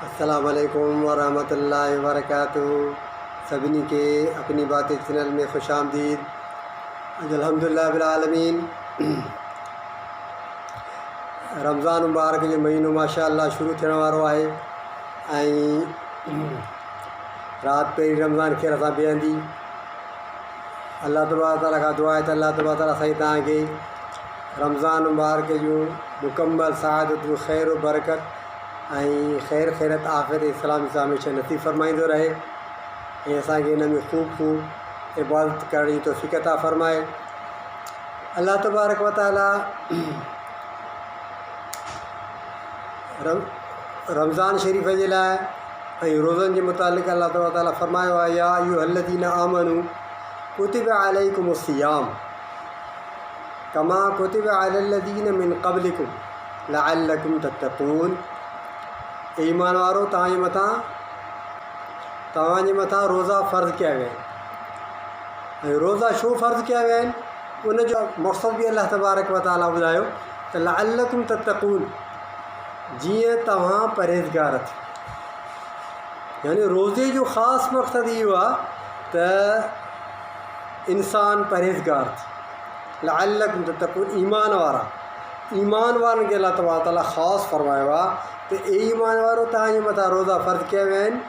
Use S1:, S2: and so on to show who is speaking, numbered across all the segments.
S1: अस्सलाम वालेकुम वरहमतुल्लाहि वबरकातुहू। सभिनी के अपनी बातें चैनल में खुश आमदीद। अल्हम्दुलिल्लाह रब्बिल आलमीन। रमज़ान मुबारक जो महीनो माशाअल्लाह शुरू थियण वारो आहे ऐं राति पहिरीं रमज़ान खेर असां बीहंदी। अल्लाह तबारक ताला खां दुआ आहे त अल्लाह तबारक ताला साईं तव्हांखे रमज़ान मुबारक जूं मुकम्मल सआदतूं ख़ैर बरकत ऐं ख़ैर ख़ैरत आफ़ियत इस्लाम सां हमेशह नसीब फ़रमाईंदो रहे ऐं असांखे इन में ख़ूब इबादत करण जी तौफ़ीक़ अता फ़रमाए। अल्लाह तबारक व तआला रमज़ान शरीफ़ जे लाइ ऐं रोज़नि जे मुतालिक़ अल्लाह तबारक ताला फ़रमायो आहे, या अय्युहल्लज़ीना आमनू कुतिबा अलैकुमुस्सियाम कमा कुतिबा अलल्लज़ीना मिन क़ब्लिकुम लअल्लकुम तत्तक़ून। ईमान वारो तव्हांजे मथां रोज़ा फ़र्ज़ु कया विया आहिनि। ऐं रोज़ा छो फ़र्ज़ु कया विया आहिनि उनजो मक़सदु बि अल्लाह तबारक व तआला ॿुधायो त लअल्लकुम तत्तक़ून, जीअं तव्हां परहेज़गार थियो। यानी रोज़े जो ख़ासि मक़सदु इहो आहे त इंसान परहेज़गार थिए। लअल्लकुम तत्तक़ून, ईमान वारनि खे अल्लाह तबारक ताला ख़ासि फ़रमायो आहे त ईमान वारो तव्हांजे मथां रोज़ा फ़र्ज़ु कया विया आहिनि।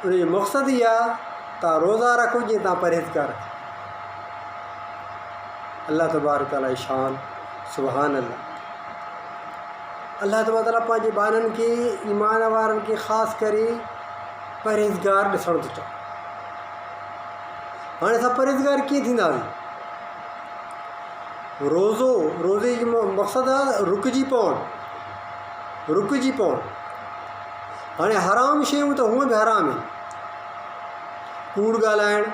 S1: उनजो मक़सदु इहो आहे तव्हां रोज़ा रखो जीअं तव्हां परहेज़गार थियो। अल्लाह तबारक ताला जी शान, सुभान अल्लाह। अल्लाह तबारक ताला पंहिंजे ॿारनि खे, ईमान वारनि खे ख़ासि करे परहेज़गार ॾिसणु थो चाहे। हाणे असां परहेज़गार कीअं थींदासीं? रोज़े जो मक़सदु आहे रुकिजी पवणु। हाणे हराम शयूं त हूअं बि हराम आहिनि। कूड़ ॻाल्हाइणु,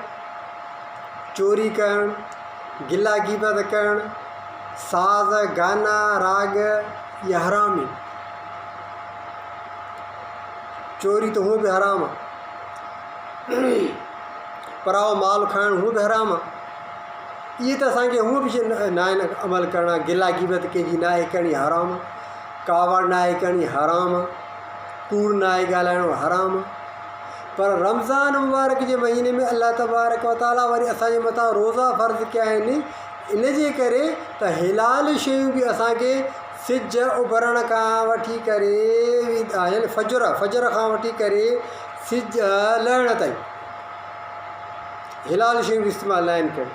S1: चोरी करणु, गिला ग़ीबत करणु, साज़ गाना राग, इहे हराम आहिनि। चोरी त हूअं बि हराम आहे। पराओ माल खाइणु हूअं बि हराम आहे। इहे त असांखे हूअं बि न आहिनि अमल करणा। गिला ग़ीबत कंहिंजी न आहे करणी, हराम आहे। कावड़ न आहे करणी, हराम आहे। कूड़ न आहे ॻाल्हाइणो, हराम आहे। पर रमज़ान मुबारक जे महीने में अल्लाह तबारक व तआला वरी असांजे मथां रोज़ा फ़र्ज़ु कया आहिनि। इन जे करे त हिलाल शयूं बि असांखे सिज उभरण खां वठी करे यानी फजर खां वठी करे सिज लहण ताईं हिलाल शयूं बि इस्तेमालु न आहिनि करियूं।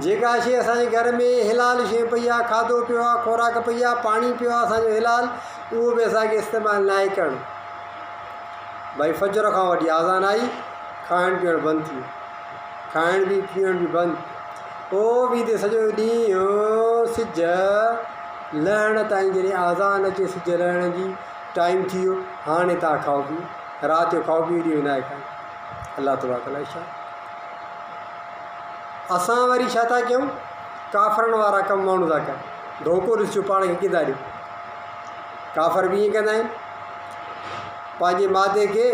S1: जेका शइ असांजे घर में हिलाल शइ पई आहे, खाधो पियो आहे, खुराक पई आहे, पाणी पियो आहे असांजो हिलाल, उहो बि असांखे इस्तेमालु न आहे करणु। भई फजर खां वठी आज़ान आई, खाइणु पीअणु बंदि थी वियो, खाइण बि पीअण बि बंदि। पोइ बि हिते सॼो ॾींहुं सिज लहण ताईं, जॾहिं आज़ान अचे सिज लहण जी टाइम थी वियो, हाणे तव्हां खाओ पीओ। राति जो खाओ पीओ, ॾींहुं न आहे खाइणु। अल्लाह तबारक ताला छा असां वरी छा था कयूं? काफ़रनि वारा कम माण्हू था कनि। धोखो ॾिसो पाण खे किथां ॾियो। काफ़र बि ईअं कंदा आहिनि। पंहिंजे मादे खे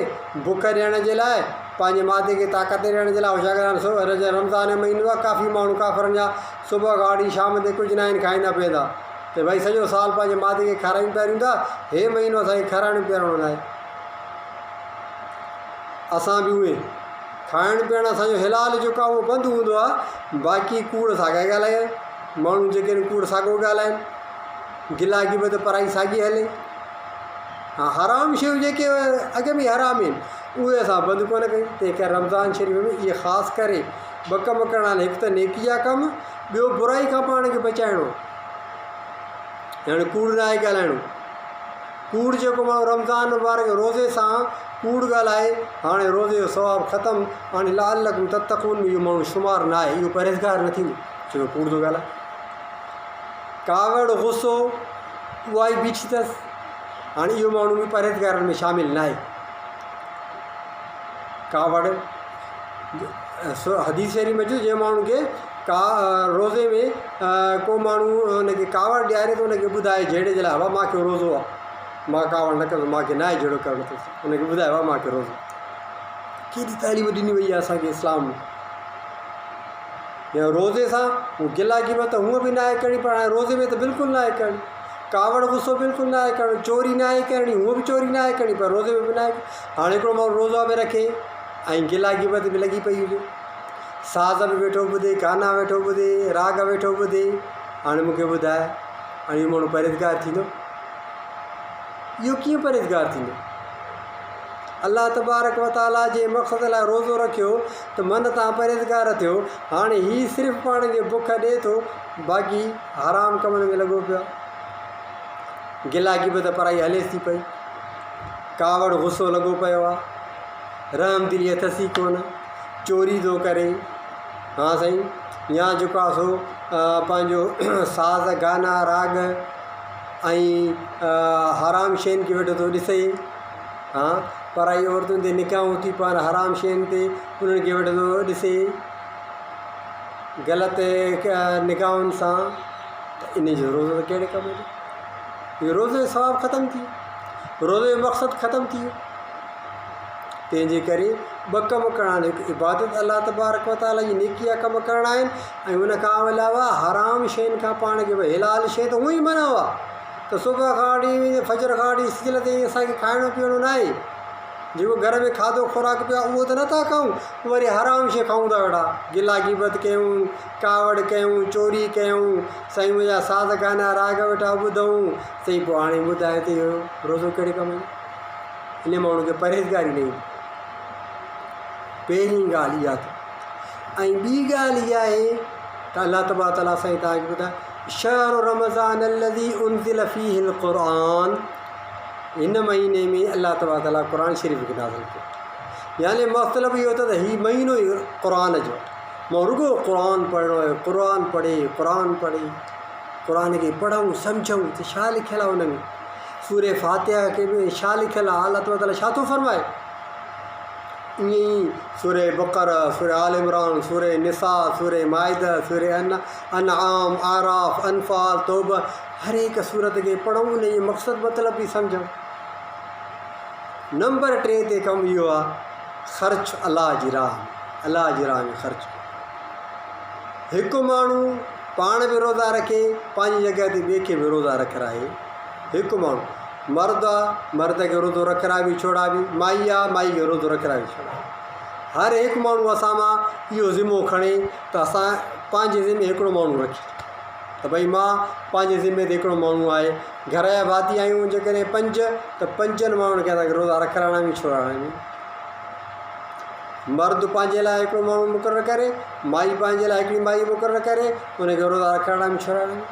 S1: बुख ॾियण जे लाइ, पंहिंजे मादे खे ताक़त ॾियण जे लाइ छा कंदा आहिनि? रमज़ान जो महीनो आहे, काफ़ी माण्हू काफ़रनि जा सुबुह खां वठी शाम ते कुझु न आहिनि खाईंदा पीअंदा, त भई सॼो साल पंहिंजे मादे खे खारायूं पियारियूं था। हे महीनो असांखे खाराइणो पीआरणो न आहे। असां बि उहे खाइणु पीअणु असांजो हिलाल जेको आहे उहो बंदि हूंदो आहे। बाक़ी कूड़ साॻा ॻाल्हाइनि माण्हू, जेके आहिनि कूड़ साॻियो ॻाल्हाइनि, गिला ग़ीबत पराई साॻी हले। हा, हराम शयूं जेके अॻे में हराम आहिनि उहे असां बंदि कोन कयूं। तंहिं करे रमज़ान शरीफ़ में इहे ख़ासि करे ॿ कम करणा आहिनि। हिकु त नेकी जा कम, ॿियो बुराई खां पाण खे बचाइणो। हाणे कूड़ न आहे ॻाल्हाइणो। कूड़ जेको माण्हू रमज़ान मुबारक रोज़े सां कूड़ ॻाल्हाए, हाणे रोज़े जो सवाबु ख़तमु। हाणे लअल्लकुम तत्तक़ून में इहो माण्हू शुमार न आहे, इहो परहेज़गार न थींदो छो जो कूड़ थो ॻाल्हाए। कावड़ गुस्सो उहा ई बीठी अथसि। हाणे इहो माण्हू बि परहेज़गारनि में शामिलु न आहे। कावड़ हदीस शरीफ़ में जंहिं माण्हू खे रोज़े में को माण्हू हुनखे कावड़ ॾियारे त हुनखे ॿुधाए जहिड़े जे लाइ, हवा मूंखे रोज़ो आहे, मां कावड़ न कंदुमि, मूंखे न आहे जहिड़ो करणो अथसि। हुनखे ॿुधायो आहे मूंखे रोज़ो। केॾी तालीम ॾिनी वई आहे असांखे इस्लाम में। या रोज़े सां गिला ग़ीबत हूअं बि न आहे करणी, पर हाणे रोज़े में त बिल्कुलु न आहे करणी। कावड़ गुस्सो बिल्कुलु न आहे करणु, चोरी न आहे करणी, हूअ बि चोरी न आहे करणी, पर रोज़े में बि न आहे। हाणे हिकिड़ो माण्हू रोज़ा में रखे ऐं गिला गिबत बि लॻी पई हुजे, साज़ बि वेठो ॿुधे, गाना वेठो ॿुधे, राग वेठो ॿुधे। हाणे मूंखे ॿुधाए, हाणे इहो माण्हू परहेज़गार थींदो? इहो कीअं परहेज़गार थींदो? अल्लाह तबारक व ताला जे मक़सद लाइ रोज़ो रखियो त मन तव्हां परहेज़गार थियो। हाणे हीउ सिर्फ़ु पाण खे बुख ॾिए थो, बाक़ी हराम कमनि में लॻो पियो आहे। गिला गिबत पढ़ाई हलेसि थी पई, कावड़ गुस्सो लॻो पियो आहे, रहम दिली अथसि कोन, चोरी थो करे। हा साईं, या जेको आहे सो पंहिंजो साज़ गाना राग ऐं हराम शयुनि खे वेठो थो ॾिसे। हा, पराई औरतुनि ते निकाहूं थी पाण हराम शयुनि ते, उन्हनि खे वेठो थो ॾिसे ग़लति निकाहुनि सां, त इन जो रोज़ो त कहिड़े कम जो? इहो रोज़े जो सवाबु ख़तमु थी वियो, रोज़े जो मक़सदु ख़तमु थी वियो। तंहिंजे करे ॿ कम करणा आहिनि, हिकु इबादत अल्लाह तबारक व ताला जी नेकी जा कम करणा आहिनि, ऐं उन खां अलावा हराम शयुनि खां पाण खे भई हिलाल शइ त हूअं ई मना आहे, त सुबुह खां वठी फजर खां वठी सिजल ताईं असांखे खाइणो पीअणो न आहे। जेको घर में खाधो खुराक पियो आहे उहो त नथा खाऊं, वरी हराम शइ खाऊं था वेठा, गिला गिबत कयूं, कावड़ कयूं, चोरी कयूं, साईं मुंहिंजा साज़ गाना राग वेठा ॿुधूं। साईं पोइ हाणे ॿुधाए त इहो रोज़ो कहिड़े कम जो? इन माण्हू खे परहेज़गारी न ईंदी। पहिरीं ॻाल्हि इहा अथव। ऐं ॿी ॻाल्हि इहा आहे त अल्लाह तबारक ताला साईं तव्हांखे ॿुधाए, शहरु रमज़ान अलज़ी उनज़िल फ़ीहिल क़ुरआन, हिन महीने में अल्लाह तबारक ताला क़ुर शरीफ़ खे नाज़िल कयो। यानी मतिलबु इहो त हीउ महीनो ई क़ुर जो, मां रुॻो क़ुर पढ़णो आहे, क़ुर पढ़े, क़ुर खे पढ़ूं सम्झूं त छा लिखियलु आहे हुन में। सूरे फ़ातिहा खे बि छा लिखियलु आहे, अल्लाह तबारक ताला छा थो फ़रमाए। ईअं ई सूरे बक़रा, सूरे आल इमरान, सूरे निसा, सूरे माइदा, सूरे अनआम, आराफ़, अनफ़ाल, तौबा, हर हिकु सूरत खे पढ़ूं, उन जो मक़सदु मतिलबु बि सम्झूं। नंबर 3 ते कमु इहो आहे, ख़र्चु अलाह जी राह में ख़र्चु। हिकु माण्हू पाण बि रोज़ा रखे, पंहिंजी जॻह ते ॿिए खे बि रोज़ा रखाए। हिकु माण्हू मर्द आहे, मर्द खे रोज़ो रखाए बि छोड़ाबी, माई आहे, माई खे रोज़ो रखाए बि छोड़ाबी। हर हिकु माण्हू असां मां इहो ज़िमो खणे त असां पंहिंजे ज़िमे हिकिड़ो माण्हू रखी, त भई मां पंहिंजे ज़िमे ते हिकिड़ो माण्हू आहे। घर जा भाती आहियूं जेकॾहिं 5, त 5 माण्हुनि खे असांखे रोज़ा रखाइणा बि छोड़ाइणा आहिनि। मर्द पंहिंजे लाइ हिकिड़ो माण्हू मुक़ररु करे, माई पंहिंजे लाइ हिकिड़ी माई मुक़ररु करे, उनखे रोज़ा रखाइणा बि छोड़ाइणा आहिनि।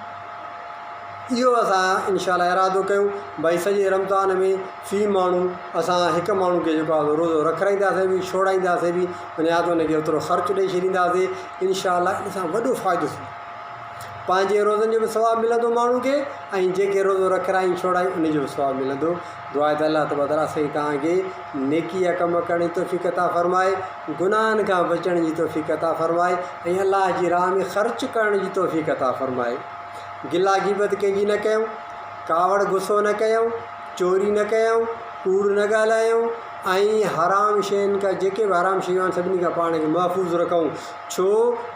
S1: इहो असां इंशाअल्लाह इरादो कयूं, भई सॼे रमज़ान में फ़ी माण्हू असां हिकु माण्हू खे जेको आहे रोज़ो रखाईंदासीं बि, छोड़ाईंदासीं बि, या त उनखे ओतिरो ख़र्चु ॾेई छॾींदासीं। इंशाअल्लाह इन सां वॾो फ़ाइदो थींदो, पंहिंजे रोज़नि जो बि सवाबु मिलंदो माण्हू खे, ऐं जेके रोज़ो रखाई छोड़ाई उनजो बि सवाबु मिलंदो। दुआ आहे त अल्लाह तबारक ताला साईं तव्हांखे नेकी जा कम करण जी तौफ़ीक़ अता फ़रमाए, गुनाहनि खां बचण जी तौफ़ीक़ अता फ़रमाए, ऐं अल्लाह जी राह में ख़र्चु करण जी तौफ़ीक़ अता फ़रमाए। गिला गिबत कंहिंजी न कयूं, कावड़ गुस्सो न कयूं, चोरी न कयूं, कूड़ न ॻाल्हायूं, ऐं हराम शयुनि खां जेके बि हराम शयूं आहिनि सभिनी खां पाण खे महफ़ूज़ रखूं। छो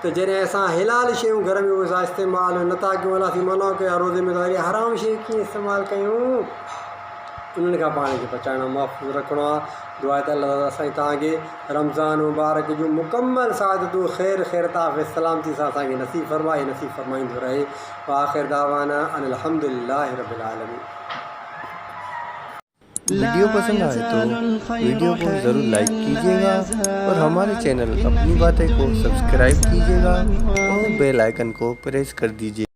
S1: त जॾहिं असां हिलाल शयूं घर में उहे इस्तेमालु नथा कयूं, अलाह थी मना कयो आहे रोज़े में, त वरी हराम शयूं कीअं इस्तेमालु कयूं, उन्हनि खां पाण खे बचाइणो, महफ़ूज़ रखिणो आहे। दुआ आहे त अल्लाह साईं तव्हांखे रमज़ान मुबारक जूं मुकमल सादतूं ख़ैर ताफ़ सलामती सां असांखे नसीब फ़रमाईंदो रहे। आख़िर दावाना अनिल हम्दुलिल्लाहि रब्बिल आलमीन।
S2: वीडियो पसंद आए तो वीडियो को ज़रूर लाइक कीजिएगा और हमारे चैनल अपनी बातें को सब्सक्राइब कीजिएगा और बेल आइकन को प्रेस कर दीजिए।